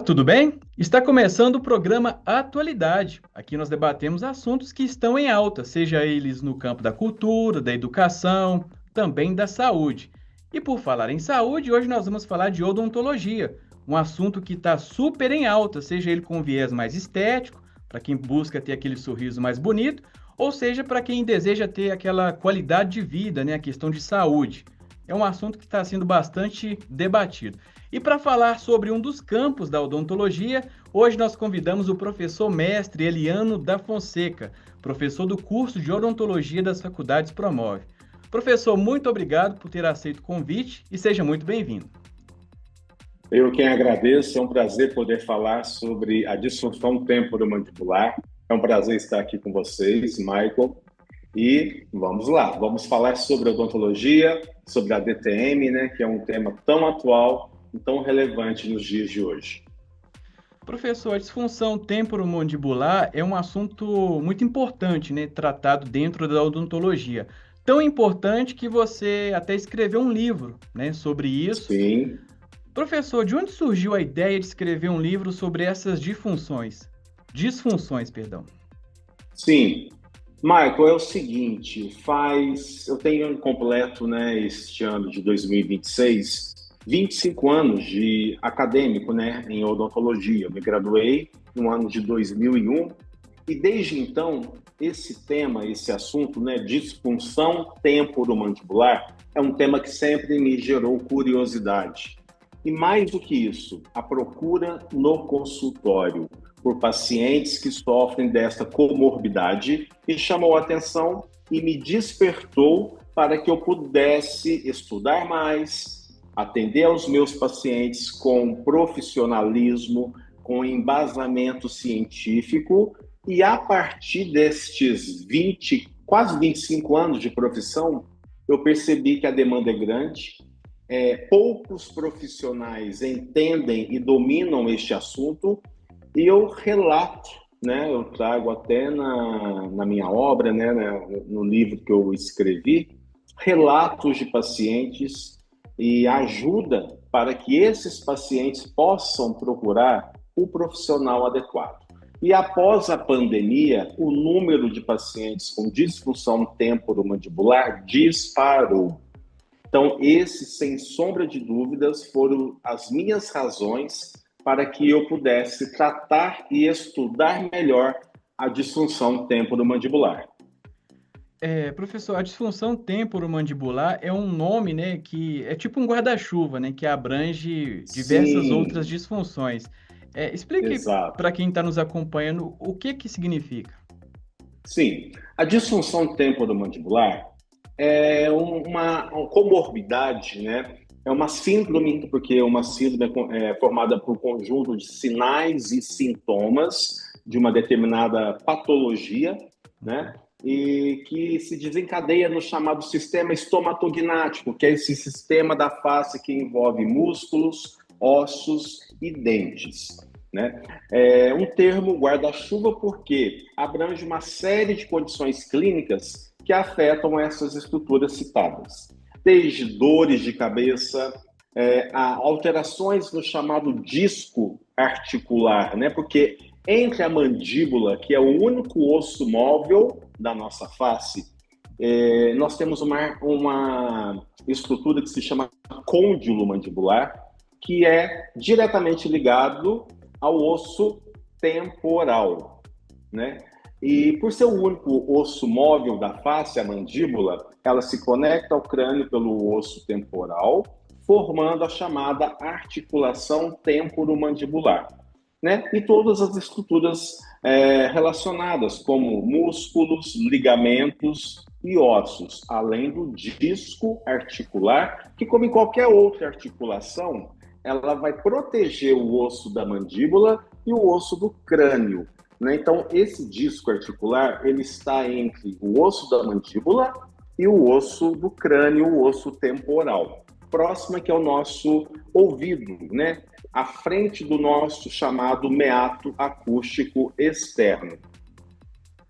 tudo bem? Está começando o programa Atualidade. Aqui nós debatemos assuntos que estão em alta, seja eles no campo da cultura, da educação, também da saúde. E por falar em saúde, hoje nós vamos falar de odontologia, um assunto que está super em alta, seja ele com um viés mais estético, para quem busca ter aquele sorriso mais bonito, ou seja para quem deseja ter aquela qualidade de vida, né, a questão de saúde. É um assunto que está sendo bastante debatido. E para falar sobre um dos campos da odontologia, hoje nós convidamos o professor mestre Eliano da Fonseca, professor do curso de odontologia das Faculdades Promove. Professor, muito obrigado por ter aceito o convite e seja muito bem-vindo. Eu quem agradeço, é um prazer poder falar sobre a disfunção temporomandibular. É um prazer estar aqui com vocês, Michael. E vamos lá, vamos falar sobre odontologia, sobre a DTM, né, que é um tema tão atual e tão relevante nos dias de hoje. Professor, a disfunção temporomandibular é um assunto muito importante, né, tratado dentro da odontologia. Tão importante que você até escreveu um livro, né, sobre isso. Sim. Professor, de onde surgiu a ideia de escrever um livro sobre essas disfunções? Disfunções, perdão. Sim. Michael, é o seguinte, eu tenho completo, né, este ano de 2026, 25 anos de acadêmico, né, em odontologia. Eu me graduei no ano de 2001 e desde então esse tema, esse assunto, né, disfunção temporomandibular, é um tema que sempre me gerou curiosidade. E mais do que isso, a procura no consultório por pacientes que sofrem desta comorbidade me chamou a atenção e me despertou para que eu pudesse estudar mais, atender aos meus pacientes com profissionalismo, com embasamento científico e a partir destes quase 25 anos de profissão, eu percebi que a demanda é grande. Poucos profissionais entendem e dominam este assunto e eu relato, né, eu trago até na minha obra, né, no livro que eu escrevi, relatos de pacientes e ajuda para que esses pacientes possam procurar o profissional adequado. E após a pandemia, o número de pacientes com disfunção temporomandibular disparou. Então, esses, sem sombra de dúvidas, foram as minhas razões para que eu pudesse tratar e estudar melhor a disfunção temporomandibular. Professor, a disfunção temporomandibular é um nome, né, que é tipo um guarda-chuva, né, que abrange diversas outras Sim, disfunções. Explique exato. para quem está nos acompanhando o que significa. Sim, a disfunção temporomandibular é uma comorbidade, né? É uma síndrome, porque uma síndrome é formada por um conjunto de sinais e sintomas de uma determinada patologia, né? E que se desencadeia no chamado sistema estomatognático, que é esse sistema da face que envolve músculos, ossos e dentes, né? É um termo guarda-chuva porque abrange uma série de condições clínicas que afetam essas estruturas citadas. Desde dores de cabeça, a alterações no chamado disco articular, né? Porque entre a mandíbula, que é o único osso móvel da nossa face, nós temos uma estrutura que se chama côndilo mandibular, que é diretamente ligado ao osso temporal, né? E por ser o único osso móvel da face, a mandíbula, ela se conecta ao crânio pelo osso temporal, formando a chamada articulação temporomandibular, né? E todas as estruturas relacionadas, como músculos, ligamentos e ossos, além do disco articular, que, como em qualquer outra articulação, ela vai proteger o osso da mandíbula e o osso do crânio, né? Então, esse disco articular, ele está entre o osso da mandíbula e o osso do crânio, o osso temporal. Próximo que é o nosso ouvido, né? À frente do nosso chamado meato acústico externo.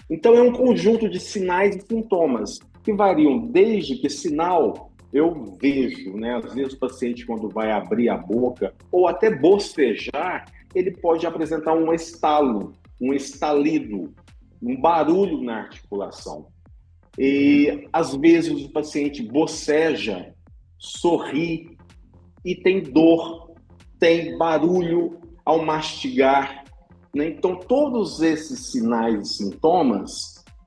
Então, é um conjunto de sinais e sintomas que variam desde que sinal eu vejo, né? Às vezes o paciente, quando vai abrir a boca ou até bocejar, ele pode apresentar um estalo, um estalido, um barulho na articulação. E, às vezes, o paciente boceja, sorri e tem dor, tem barulho ao mastigar, né? Então, todos esses sinais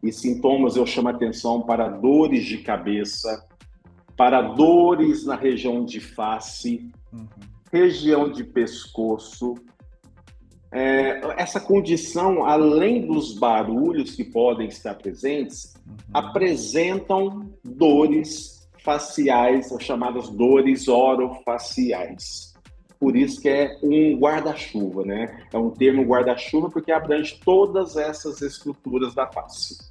e sintomas eu chamo a atenção para dores de cabeça, para dores na região de face, região de pescoço. Essa condição, além dos barulhos que podem estar presentes, apresentam dores faciais, as chamadas dores orofaciais. Por isso que é um guarda-chuva, né? É um termo guarda-chuva porque abrange todas essas estruturas da face.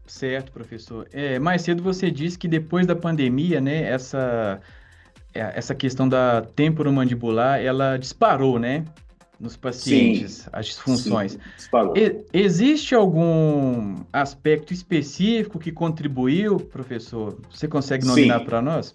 Certo, professor. Mais cedo você disse que depois da pandemia, né, essa questão da temporomandibular, ela disparou, né, nos pacientes, Sim, as disfunções. sim, disparou. Existe algum aspecto específico que contribuiu, professor? Você consegue nominar para nós?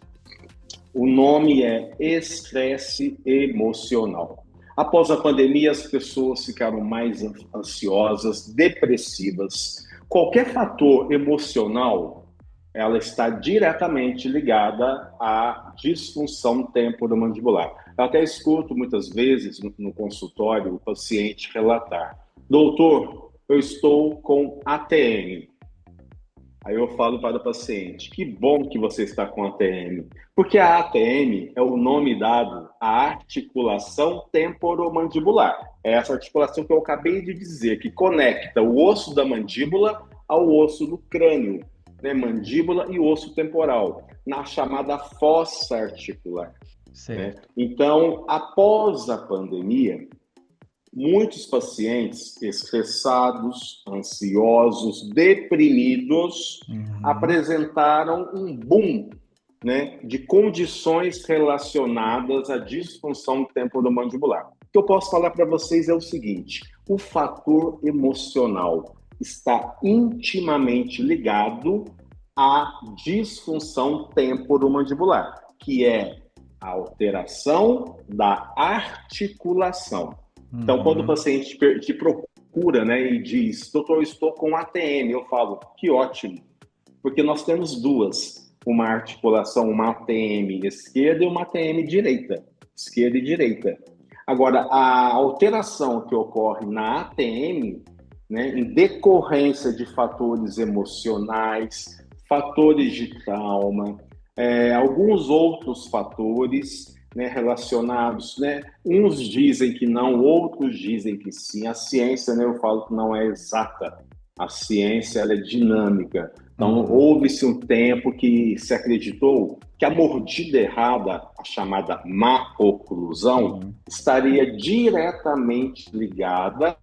O nome é estresse emocional. Após a pandemia, as pessoas ficaram mais ansiosas, depressivas. Qualquer fator emocional, ela está diretamente ligada à disfunção temporomandibular. Eu até escuto muitas vezes no consultório o paciente relatar: doutor, eu estou com ATM. Aí eu falo para o paciente: que bom que você está com ATM, porque a ATM é o nome dado à articulação temporomandibular. É essa articulação que eu acabei de dizer, que conecta o osso da mandíbula ao osso do crânio, né? Mandíbula e osso temporal, na chamada fossa articular. Certo. Né? Então, após a pandemia, muitos pacientes estressados, ansiosos, deprimidos, apresentaram um boom, né, de condições relacionadas à disfunção temporomandibular. O que eu posso falar para vocês é o seguinte: o fator emocional está intimamente ligado à disfunção temporomandibular, que é a alteração da articulação. Então, quando o paciente te procura, né, e diz: doutor, eu estou com ATM, eu falo: que ótimo, porque nós temos duas, uma articulação, uma ATM esquerda e uma ATM direita, esquerda e direita. Agora, a alteração que ocorre na ATM, né, em decorrência de fatores emocionais, fatores de trauma, alguns outros fatores, né, relacionados, né? Uns dizem que não, outros dizem que sim. A ciência, né, eu falo que não é exata. A ciência, ela é dinâmica. Então, houve-se um tempo que se acreditou que a mordida errada, a chamada má oclusão, estaria diretamente ligada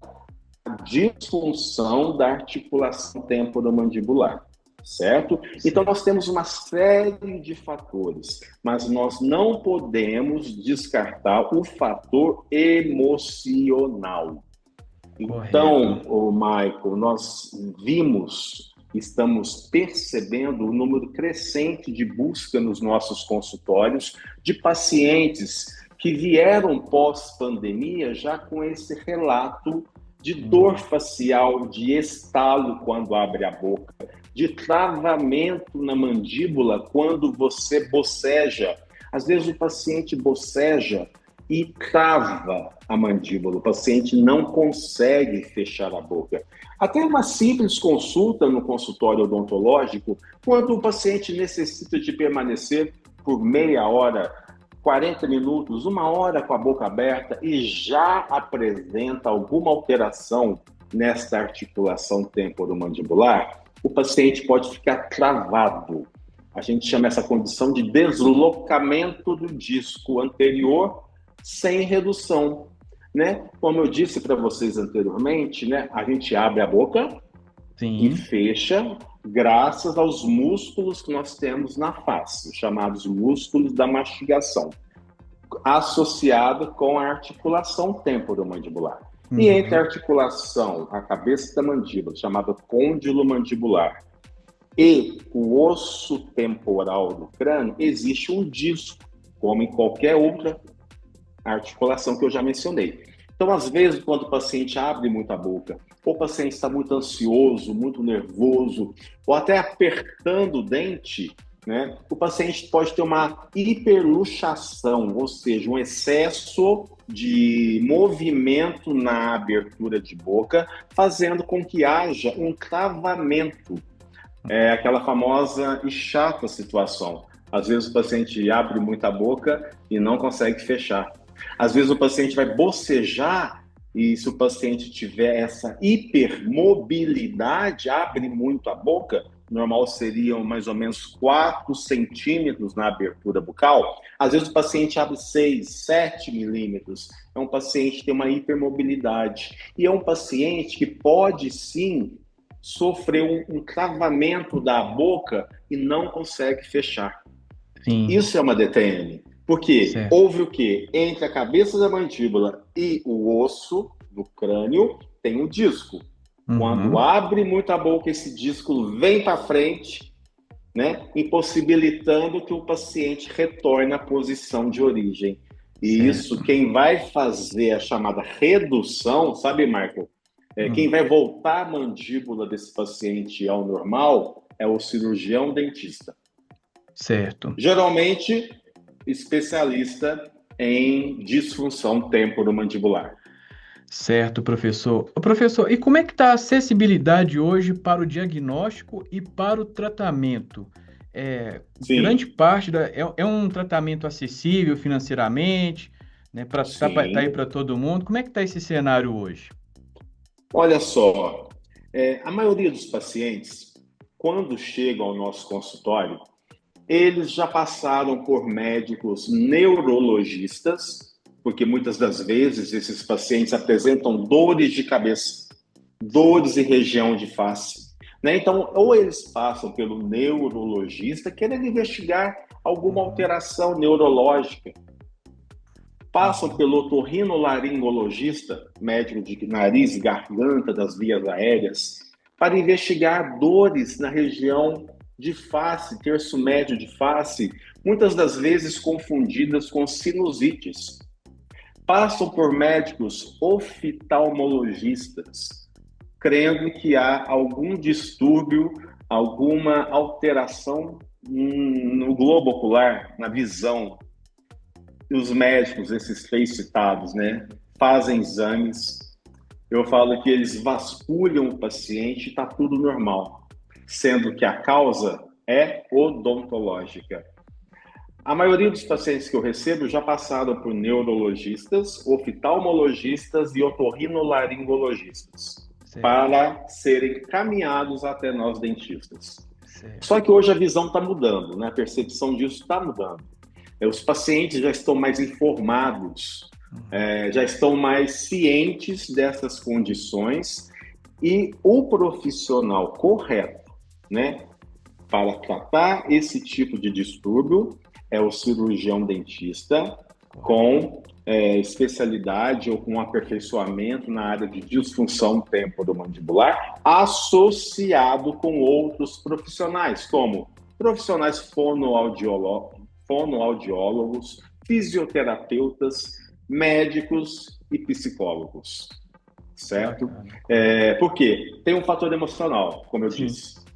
à disfunção da articulação temporomandibular. Certo? Então, nós temos uma série de fatores, mas nós não podemos descartar o fator emocional. Então, Michael, nós estamos percebendo um número crescente de busca nos nossos consultórios de pacientes que vieram pós-pandemia já com esse relato de dor facial, de estalo quando abre a boca, de travamento na mandíbula quando você boceja. Às vezes o paciente boceja e trava a mandíbula, o paciente não consegue fechar a boca. Até uma simples consulta no consultório odontológico, quando o paciente necessita de permanecer por meia hora, 40 minutos, 1 hora com a boca aberta e já apresenta alguma alteração nesta articulação temporomandibular, o paciente pode ficar travado. A gente chama essa condição de deslocamento do disco anterior sem redução, né? Como eu disse para vocês anteriormente, né? A gente abre a boca e fecha graças aos músculos que nós temos na face, chamados músculos da mastigação, associado com a articulação temporomandibular. E entre a articulação, a cabeça da mandíbula, chamada côndilo mandibular, e o osso temporal do crânio, existe um disco, como em qualquer outra articulação que eu já mencionei. Então, às vezes, quando o paciente abre muito a boca, ou o paciente está muito ansioso, muito nervoso, ou até apertando o dente, né, o paciente pode ter uma hiperluxação, ou seja, um excesso de movimento na abertura de boca, fazendo com que haja um travamento, aquela famosa e chata situação. Às vezes o paciente abre muito a boca e não consegue fechar. Às vezes o paciente vai bocejar e se o paciente tiver essa hipermobilidade, abre muito a boca, normal seriam mais ou menos 4 centímetros na abertura bucal, às vezes o paciente abre 6, 7 milímetros. É um paciente que tem uma hipermobilidade. E é um paciente que pode sim sofrer um travamento da boca e não consegue fechar. Sim. Isso é uma DTM. Porque houve o quê? Entre a cabeça da mandíbula e o osso do crânio tem um disco. Quando abre muito a boca, esse disco vem para frente, né, impossibilitando que o paciente retorne à posição de origem. E isso, quem vai fazer a chamada redução, sabe, Marco? Quem vai voltar a mandíbula desse paciente ao normal é o cirurgião dentista. Certo. Geralmente, especialista em disfunção temporomandibular. Certo, professor. Professor, e como é que está a acessibilidade hoje para o diagnóstico e para o tratamento? Grande parte é um tratamento acessível financeiramente, né, para ir para todo mundo. Como é que está esse cenário hoje? Olha só, a maioria dos pacientes, quando chegam ao nosso consultório, eles já passaram por médicos neurologistas, porque muitas das vezes esses pacientes apresentam dores de cabeça, dores em região de face, né? Então, ou eles passam pelo neurologista querendo investigar alguma alteração neurológica, passam pelo otorrinolaringologista, médico de nariz e garganta das vias aéreas, para investigar dores na região de face, terço médio de face, muitas das vezes confundidas com sinusites. Passam por médicos oftalmologistas, crendo que há algum distúrbio, alguma alteração no globo ocular, na visão. E os médicos, esses três citados, né, fazem exames. Eu falo que eles vasculham o paciente e está tudo normal, sendo que a causa é odontológica. A maioria dos pacientes que eu recebo já passaram por neurologistas, oftalmologistas e otorrinolaringologistas para serem caminhados até nós dentistas. Só que hoje a visão está mudando, né? A percepção disso está mudando. Os pacientes já estão mais informados, já estão mais cientes dessas condições e o profissional correto, né, para tratar esse tipo de distúrbio é o cirurgião dentista com especialidade ou com aperfeiçoamento na área de disfunção temporomandibular, associado com outros profissionais, como profissionais fonoaudiólogos, fisioterapeutas, médicos e psicólogos, certo? Por quê? Tem um fator emocional, como eu disse.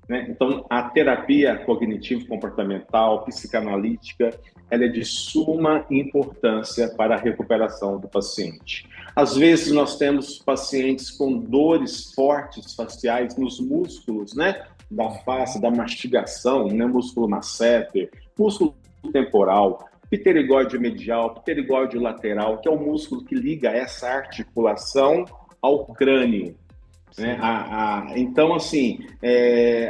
Né? Então, a terapia cognitivo-comportamental, psicanalítica, ela é de suma importância para a recuperação do paciente. Às vezes, nós temos pacientes com dores fortes faciais nos músculos, né? Da face, da mastigação, né? Músculo masseter, músculo temporal, pterigóide medial, pterigóide lateral, que é o músculo que liga essa articulação ao crânio. Né? Então, assim,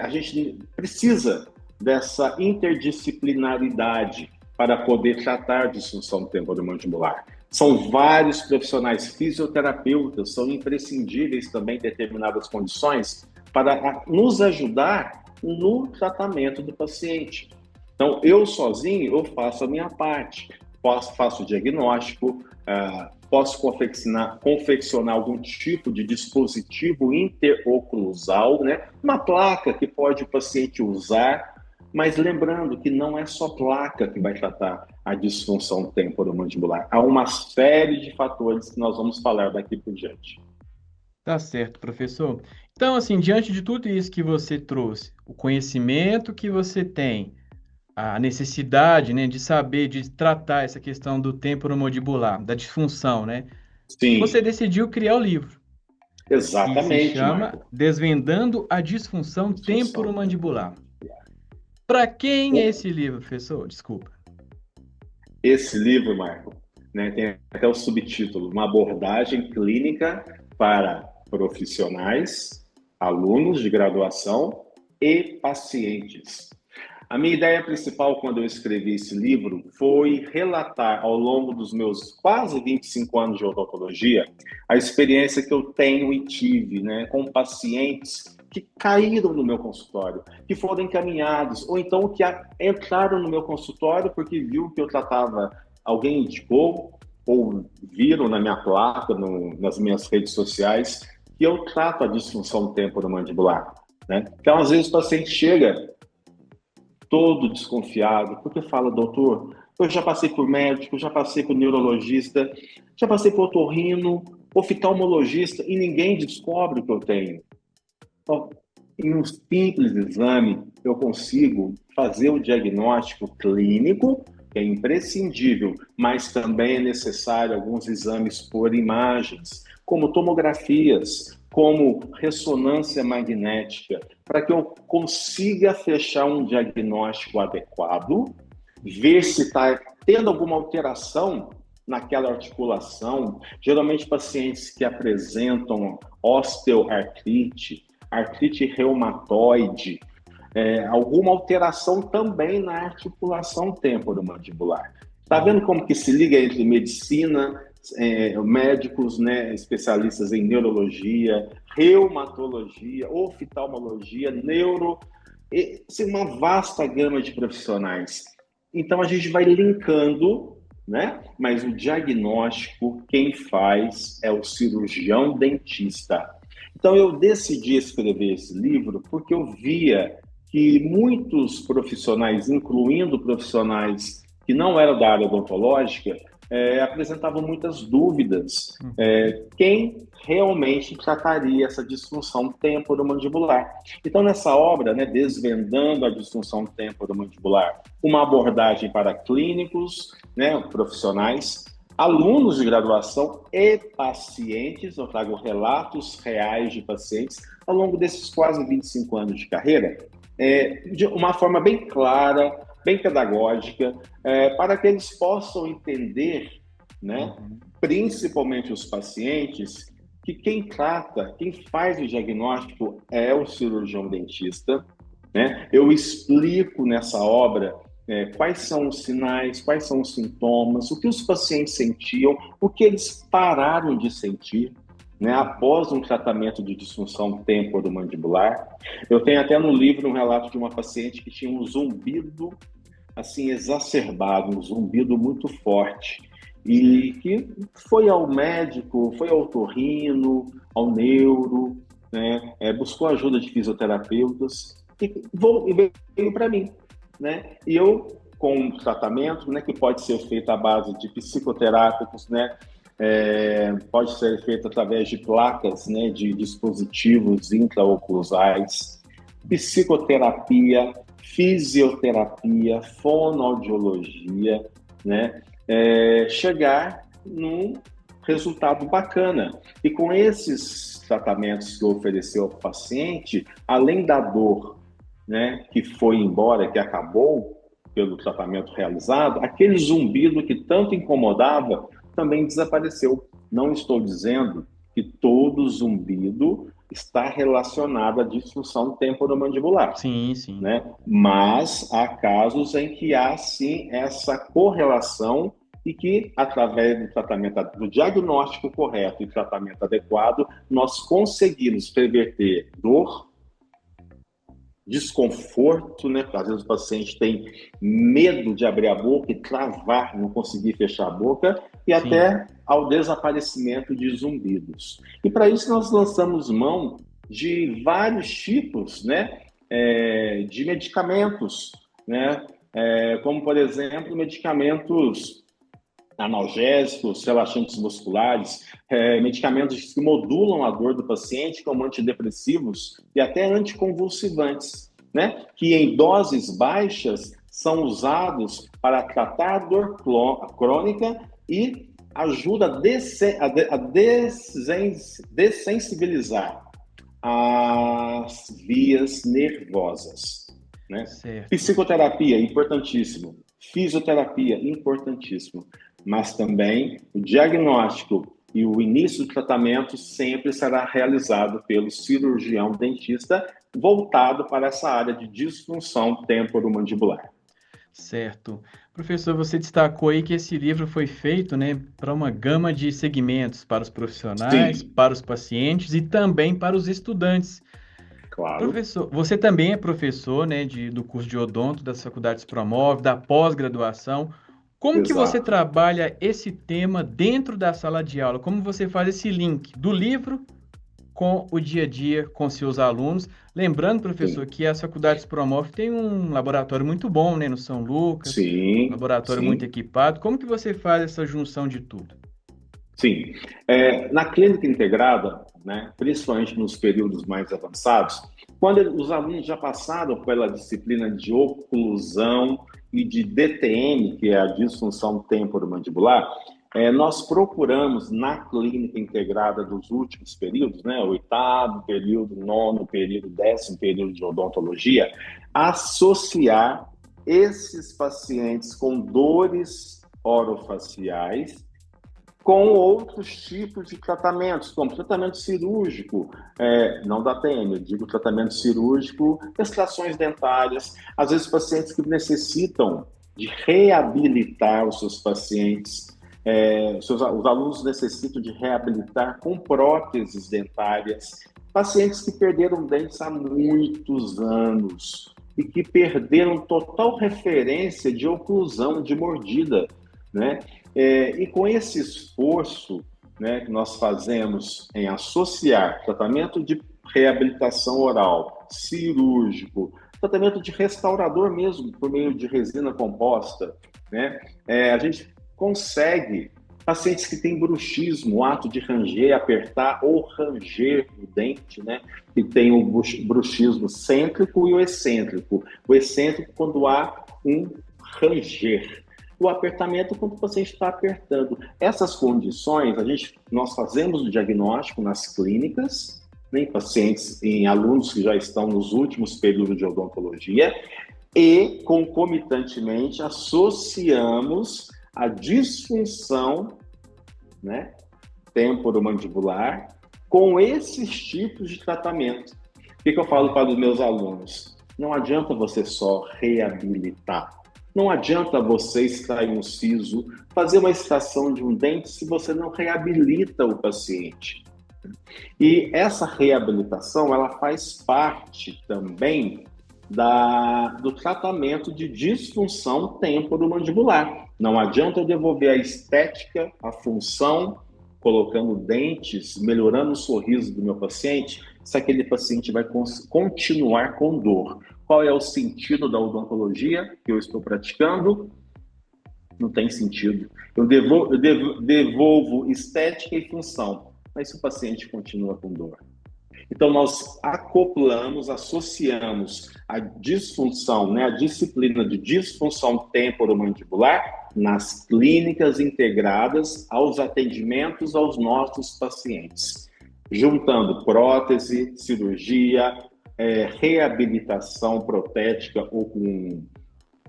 a gente precisa dessa interdisciplinaridade para poder tratar disfunção temporomandibular. São vários profissionais, fisioterapeutas, são imprescindíveis também em determinadas condições para nos ajudar no tratamento do paciente. Então, eu sozinho, eu faço a minha parte, faço o diagnóstico, posso confeccionar algum tipo de dispositivo interoclusal, né? Uma placa que pode o paciente usar Mas lembrando que não é só placa que vai tratar a disfunção temporomandibular. Há uma série de fatores que nós vamos falar daqui por diante. Tá certo, professor. Então, assim, diante de tudo isso que você trouxe, o conhecimento que você tem, a necessidade, né, de saber, de tratar essa questão do temporomandibular, da disfunção, né? Você Sim, decidiu criar o livro, que se exatamente, chama Marco. Desvendando a Disfunção Disfunção Temporomandibular. temporomandibular. Para quem é esse livro, professor? Desculpa. Esse livro, Marco, né, tem até o subtítulo, uma abordagem clínica para profissionais, alunos de graduação e pacientes. A minha ideia principal quando eu escrevi esse livro foi relatar ao longo dos meus quase 25 anos de odontologia a experiência que eu tenho e tive, né, com pacientes que caíram no meu consultório, que foram encaminhados, ou então que entraram no meu consultório porque viu que eu tratava, alguém indicou, ou viram na minha placa, nas minhas redes sociais, que eu trato a disfunção temporomandibular. Né? Então, às vezes, o paciente chega todo desconfiado, porque fala, doutor, eu já passei por médico, já passei por neurologista, já passei por otorrino, oftalmologista, e ninguém descobre o que eu tenho. Então, em um simples exame, eu consigo fazer o diagnóstico clínico, que é imprescindível, mas também é necessário alguns exames por imagens, como tomografias, como ressonância magnética, para que eu consiga fechar um diagnóstico adequado, ver se está tendo alguma alteração naquela articulação. Geralmente, pacientes que apresentam osteoartrite, artrite reumatoide, alguma alteração também na articulação temporomandibular. Está vendo como que se liga entre medicina, médicos, né, especialistas em neurologia, reumatologia, oftalmologia, neuro, uma vasta gama de profissionais. Então a gente vai linkando, né? Mas o diagnóstico, quem faz é o cirurgião dentista. Então eu decidi escrever esse livro porque eu via que muitos profissionais, incluindo profissionais que não eram da área odontológica, apresentavam muitas dúvidas. Quem realmente trataria essa disfunção temporomandibular? Então, nessa obra, né, Desvendando a Disfunção Temporomandibular, uma abordagem para clínicos, né, profissionais, alunos de graduação e pacientes, eu trago relatos reais de pacientes ao longo desses quase 25 anos de carreira, de uma forma bem clara, bem pedagógica, para que eles possam entender, né, principalmente os pacientes, que quem trata, quem faz o diagnóstico é o cirurgião dentista. Né? Eu explico nessa obra quais são os sinais, quais são os sintomas, o que os pacientes sentiam, o que eles pararam de sentir, né, após um tratamento de disfunção temporomandibular. Eu tenho até no livro um relato de uma paciente que tinha um zumbido assim exacerbado, um zumbido muito forte, e que foi ao médico, foi ao otorrino, ao neuro, né, buscou ajuda de fisioterapeutas e veio para mim, né? E eu, com um tratamento, né, que pode ser feito à base de psicoterápicos, né, pode ser feito através de placas, né, de dispositivos intraoclusais, psicoterapia, fisioterapia, fonoaudiologia, né, chegar num resultado bacana. E com esses tratamentos que eu ofereci ao paciente, além da dor, né, que foi embora, que acabou pelo tratamento realizado, aquele zumbido que tanto incomodava também desapareceu. Não estou dizendo que todo zumbido está relacionado à disfunção temporomandibular. Sim, sim. Né? Mas há casos em que há sim essa correlação e que, através do tratamento, do diagnóstico correto e tratamento adequado, nós conseguimos reverter dor, desconforto, né? Às vezes o paciente tem medo de abrir a boca e travar, não conseguir fechar a boca, e Sim. até ao desaparecimento de zumbidos. E para isso nós lançamos mão de vários tipos, né, de medicamentos, né? Como, por exemplo, medicamentos analgésicos, relaxantes musculares, medicamentos que modulam a dor do paciente, como antidepressivos e até anticonvulsivantes, né? Que em doses baixas são usados para tratar a dor crônica e ajuda a dessensibilizar as vias nervosas, né? Certo. Psicoterapia, importantíssimo. Fisioterapia, importantíssimo. Mas também o diagnóstico e o início do tratamento sempre será realizado pelo cirurgião dentista voltado para essa área de disfunção temporomandibular. Certo. Professor, você destacou aí que esse livro foi feito, né, para uma gama de segmentos, para os profissionais, Sim, para os pacientes e também para os estudantes. claro, Professor, você também é professor, né, do curso de odonto das faculdades Promove, da pós-graduação. Como que você exato. trabalha esse tema dentro da sala de aula? Como você faz esse link do livro com o dia a dia com seus alunos? Lembrando, professor, Sim, que as faculdades Promove têm um laboratório muito bom, né, no São Lucas, sim, laboratório muito sim. equipado. Como que você faz essa junção de tudo? Sim, na clínica integrada, né, principalmente nos períodos mais avançados, quando os alunos já passaram pela disciplina de oclusão e de DTM, que é a disfunção temporomandibular, nós procuramos na clínica integrada dos últimos períodos, né, oitavo período, nono período, décimo período de odontologia, associar esses pacientes com dores orofaciais com outros tipos de tratamentos, como tratamento cirúrgico, não da TM, eu digo tratamento cirúrgico, extrações dentárias, às vezes pacientes que necessitam de reabilitar os seus pacientes, os alunos necessitam de reabilitar com próteses dentárias, pacientes que perderam dentes há muitos anos e que perderam total referência de oclusão, de mordida, né? E com esse esforço, né, que nós fazemos em associar tratamento de reabilitação oral, cirúrgico, tratamento de restaurador mesmo, por meio de resina composta, né, a gente consegue pacientes que têm bruxismo, o ato de ranger, apertar ou ranger o dente, né, que tem o bruxismo cêntrico e o excêntrico. O excêntrico quando há um ranger, o apertamento quando o paciente está apertando. Essas condições, nós fazemos o diagnóstico nas clínicas, né, em pacientes, em alunos que já estão nos últimos períodos de odontologia, e, concomitantemente, associamos a disfunção, né, temporomandibular com esses tipos de tratamento. O que eu falo para os meus alunos? Não adianta você só reabilitar. Não adianta você extrair um siso, fazer uma extração de um dente se você não reabilita o paciente. E essa reabilitação, ela faz parte também do tratamento de disfunção temporomandibular. Não adianta eu devolver a estética, a função, colocando dentes, melhorando o sorriso do meu paciente, se aquele paciente vai continuar com dor. Qual é o sentido da odontologia que eu estou praticando? Não tem sentido. Eu devolvo estética e função, mas se o paciente continua com dor. Então, nós acoplamos, associamos a disfunção, né, a disciplina de disfunção temporomandibular nas clínicas integradas aos atendimentos aos nossos pacientes, juntando prótese, cirurgia, reabilitação protética ou com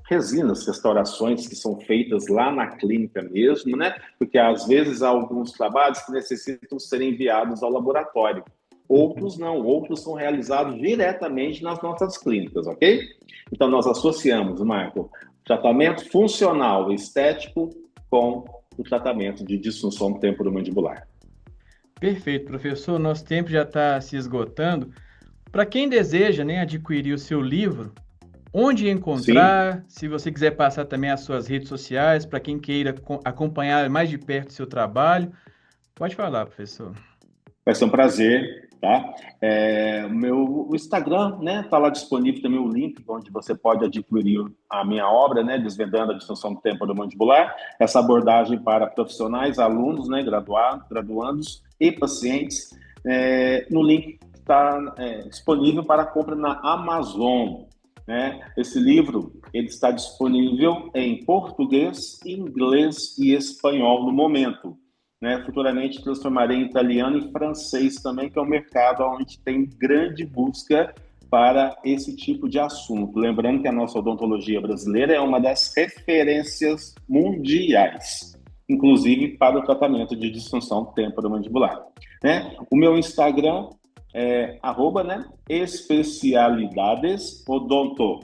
resinas, restaurações que são feitas lá na clínica mesmo, né? Porque às vezes há alguns trabalhos que necessitam ser enviados ao laboratório. Outros não, outros são realizados diretamente nas nossas clínicas, ok? Então nós associamos, Marco, tratamento funcional estético com o tratamento de disfunção temporomandibular. Perfeito, professor. Nosso tempo já está se esgotando. Para quem deseja, né, adquirir o seu livro, onde Sim, encontrar? Se você quiser passar também as suas redes sociais, para quem queira acompanhar mais de perto o seu trabalho, pode falar, professor. vai ser um prazer. tá? O Instagram, né? Tá lá disponível também o link onde você pode adquirir a minha obra, né? Desvendando a disfunção temporomandibular, essa abordagem para profissionais, alunos, né? Graduandos e pacientes. No link que está disponível para compra na Amazon, né? Esse livro ele está disponível em português, inglês e espanhol no momento. Né? Futuramente transformarei em italiano e francês também, que é um mercado onde tem grande busca para esse tipo de assunto. Lembrando que a nossa odontologia brasileira é uma das referências mundiais, inclusive para o tratamento de disfunção temporomandibular. Né? O meu Instagram é @especialidadesodonto.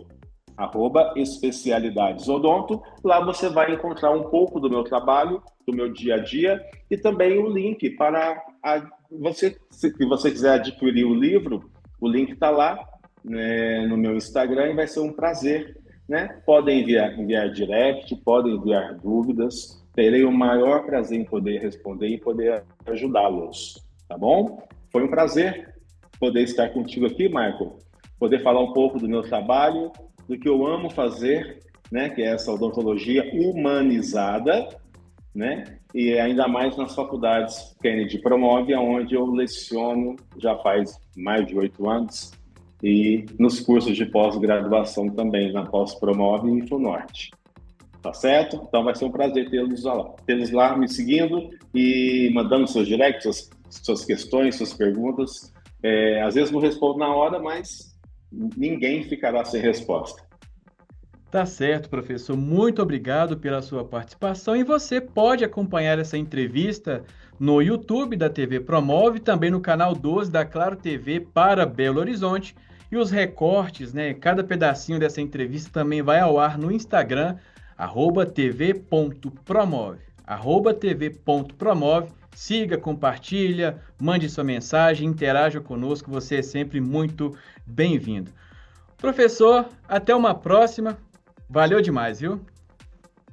@especialidadesodonto. Lá você vai encontrar um pouco do meu trabalho, do meu dia a dia e também o link para você, se você quiser adquirir o livro, o link está lá, né, no meu Instagram e vai ser um prazer, né? Podem enviar direct, podem enviar dúvidas, terei o maior prazer em poder responder e poder ajudá-los, tá bom? Foi um prazer poder estar contigo aqui, Michael, poder falar um pouco do meu trabalho, do que eu amo fazer, né, que é essa odontologia humanizada, né, e ainda mais nas faculdades Kennedy promove, onde eu leciono já faz mais de 8 anos, e nos cursos de pós-graduação também, na Pós-Promove e FUNORTE. Tá certo? Então vai ser um prazer tê-los lá me seguindo e mandando seus directs, suas questões, suas perguntas. Às vezes não respondo na hora, mas ninguém ficará sem resposta. Tá certo, professor. Muito obrigado pela sua participação e você pode acompanhar essa entrevista no YouTube da TV Promove, também no canal 12 da Claro TV para Belo Horizonte e os recortes, né? Cada pedacinho dessa entrevista também vai ao ar no Instagram, @tv.promove, @tv.promove. Siga, compartilha, mande sua mensagem, interaja conosco, você é sempre muito bem-vindo. Professor, até uma próxima. Valeu demais, viu?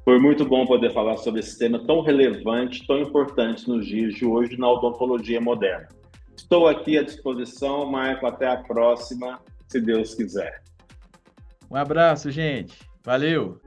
Foi muito bom poder falar sobre esse tema tão relevante, tão importante nos dias de hoje na odontologia moderna. Estou aqui à disposição, Marco. Até a próxima, se Deus quiser. Um abraço, gente. Valeu!